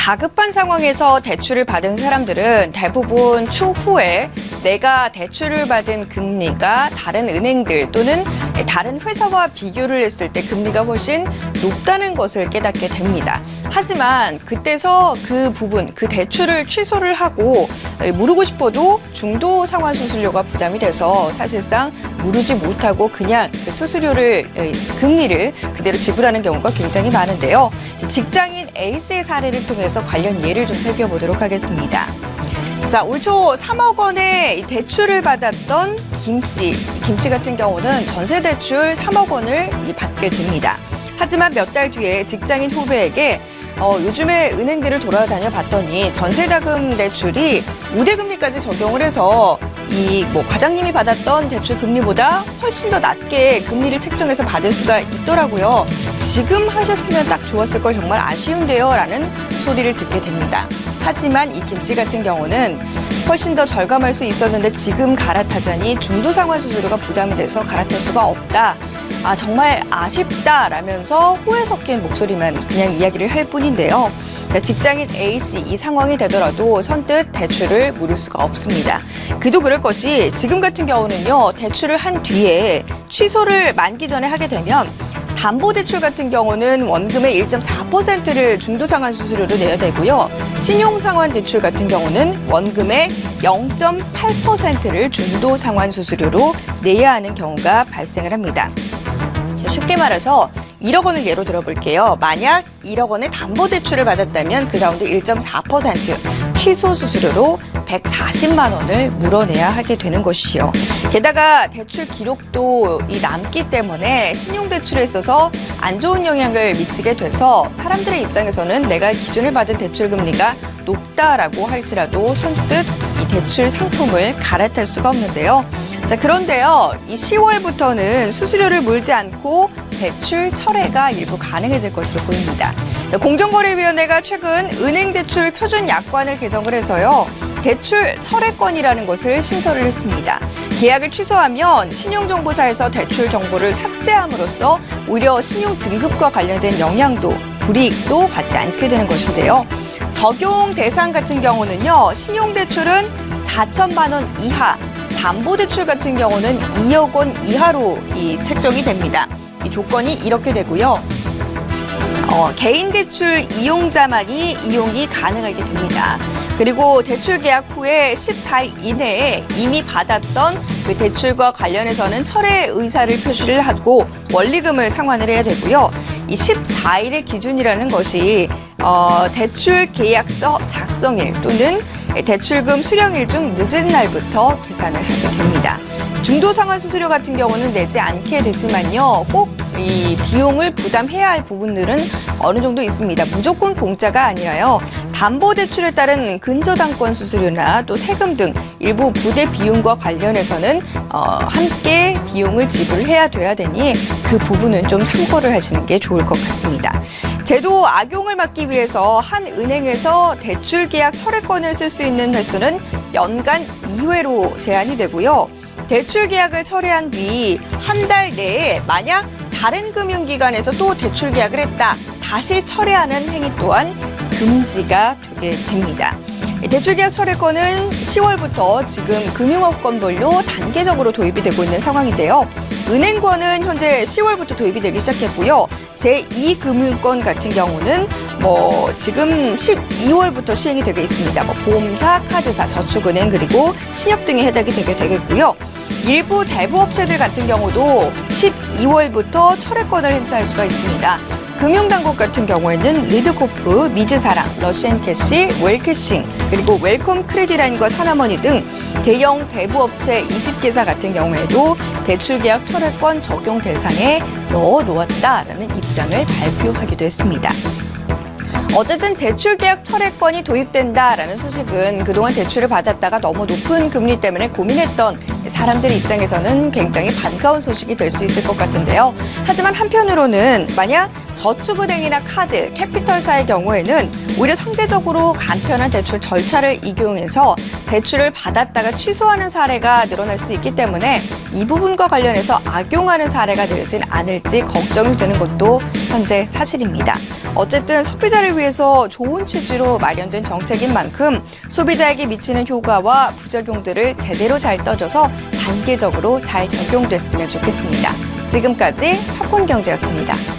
다급한 상황에서 대출을 받은 사람들은 대부분 추후에 내가 대출을 받은 금리가 다른 은행들 또는 다른 회사와 비교를 했을 때 금리가 훨씬 높다는 것을 깨닫게 됩니다. 하지만 그때서 그 부분, 그 대출을 취소를 하고 무르고 싶어도 중도 상환 수수료가 부담이 돼서 사실상 무르지 못하고 그냥 그 수수료를, 금리를 그대로 지불하는 경우가 굉장히 많은데요. 직장인 A씨의 사례를 통해서 관련 예를 좀 살펴보도록 하겠습니다. 자, 올 초 3억 원의 대출을 받았던 김씨 같은 경우는 전세 대출 3억 원을 받게 됩니다. 하지만 몇 달 뒤에 직장인 후배에게 요즘에 은행들을 돌아다녀 봤더니 전세자금 대출이 우대금리까지 적용을 해서 과장님이 받았던 대출 금리보다 훨씬 더 낮게 금리를 책정해서 받을 수가 있더라고요. 지금 하셨으면 딱 좋았을 걸 정말 아쉬운데요 라는 소리를 듣게 됩니다. 하지만 이 김씨 같은 경우는 훨씬 더 절감할 수 있었는데 지금 갈아타자니 중도상환 수수료가 부담이 돼서 갈아탈 수가 없다. 정말 아쉽다라면서 호에 섞인 목소리만 그냥 이야기를 할 뿐인데요. 직장인 A씨 이 상황이 되더라도 선뜻 대출을 물을 수가 없습니다. 그도 그럴 것이 지금 같은 경우는요. 대출을 한 뒤에 취소를 만기 전에 하게 되면 담보대출 같은 경우는 원금의 1.4%를 중도상환 수수료로 내야 되고요. 신용상환 대출 같은 경우는 원금의 0.8%를 중도상환 수수료로 내야 하는 경우가 발생을 합니다. 쉽게 말해서 1억 원을 예로 들어볼게요. 만약 1억 원의 담보대출을 받았다면 그 가운데 1.4% 취소 수수료로 140만 원을 물어내야 하게 되는 것이요. 게다가 대출 기록도 남기 때문에 신용대출에 있어서 안 좋은 영향을 미치게 돼서 사람들의 입장에서는 내가 기존에 받은 대출 금리가 높다라고 할지라도 선뜻 이 대출 상품을 갈아탈 수가 없는데요. 자, 그런데요, 이 10월부터는 수수료를 물지 않고 대출 철회가 일부 가능해질 것으로 보입니다. 자, 공정거래위원회가 최근 은행대출 표준 약관을 개정을 해서요, 대출 철회권이라는 것을 신설을 했습니다. 계약을 취소하면 신용정보사에서 대출 정보를 삭제함으로써 오히려 신용 등급과 관련된 영향도 불이익도 받지 않게 되는 것인데요. 적용 대상 같은 경우는요, 신용대출은 4천만 원 이하, 담보대출 같은 경우는 2억 원 이하로 책정이 됩니다. 이 조건이 이렇게 되고요. 개인 대출 이용자만이 이용이 가능하게 됩니다. 그리고 대출 계약 후에 14일 이내에 이미 받았던 그 대출과 관련해서는 철회 의사를 표시를 하고 원리금을 상환을 해야 되고요. 이 14일의 기준이라는 것이 대출 계약서 작성일 또는 대출금 수령일 중 늦은 날부터 계산을 하게 됩니다. 중도상환 수수료 같은 경우는 내지 않게 되지만요. 꼭 이 비용을 부담해야 할 부분들은 어느 정도 있습니다. 무조건 공짜가 아니라요. 담보대출에 따른 근저당권 수수료나 또 세금 등 일부 부대 비용과 관련해서는 함께 비용을 지불해야 돼야 되니 그 부분은 좀 참고를 하시는 게 좋을 것 같습니다. 제도 악용을 막기 위해서 한 은행에서 대출 계약 철회권을 쓸 수 있는 횟수는 연간 2회로 제한이 되고요. 대출 계약을 철회한 뒤 한 달 내에 만약 다른 금융기관에서 또 대출 계약을 했다. 다시 철회하는 행위 또한 금지가 되게 됩니다. 대출 계약 철회권은 10월부터 지금 금융업권별로 단계적으로 도입이 되고 있는 상황인데요. 은행권은 현재 10월부터 도입이 되기 시작했고요. 제2금융권 같은 경우는 지금 12월부터 시행이 되게 있습니다. 보험사, 카드사, 저축은행 그리고 신협 등에 해당이 되게 되겠고요. 일부 대부업체들 같은 경우도 12월부터 철회권을 행사할 수가 있습니다. 금융당국 같은 경우에는 리드코프, 미즈사랑, 러시앤캐시, 웰캐싱, 그리고 웰컴 크레디라인과 사나머니 등 대형 대부업체 20개사 같은 경우에도 대출계약 철회권 적용 대상에 넣어놓았다라는 입장을 발표하기도 했습니다. 어쨌든 대출계약 철회권이 도입된다라는 소식은 그동안 대출을 받았다가 너무 높은 금리 때문에 고민했던 사람들 입장에서는 굉장히 반가운 소식이 될 수 있을 것 같은데요. 하지만 한편으로는 만약 저축은행이나 카드, 캐피털사의 경우에는 오히려 상대적으로 간편한 대출 절차를 이용해서 대출을 받았다가 취소하는 사례가 늘어날 수 있기 때문에 이 부분과 관련해서 악용하는 사례가 늘진 않을지 걱정이 되는 것도 현재 사실입니다. 어쨌든 소비자를 위해서 좋은 취지로 마련된 정책인 만큼 소비자에게 미치는 효과와 부작용들을 제대로 잘 떠줘서 단계적으로 잘 적용됐으면 좋겠습니다. 지금까지 팝콘 경제였습니다.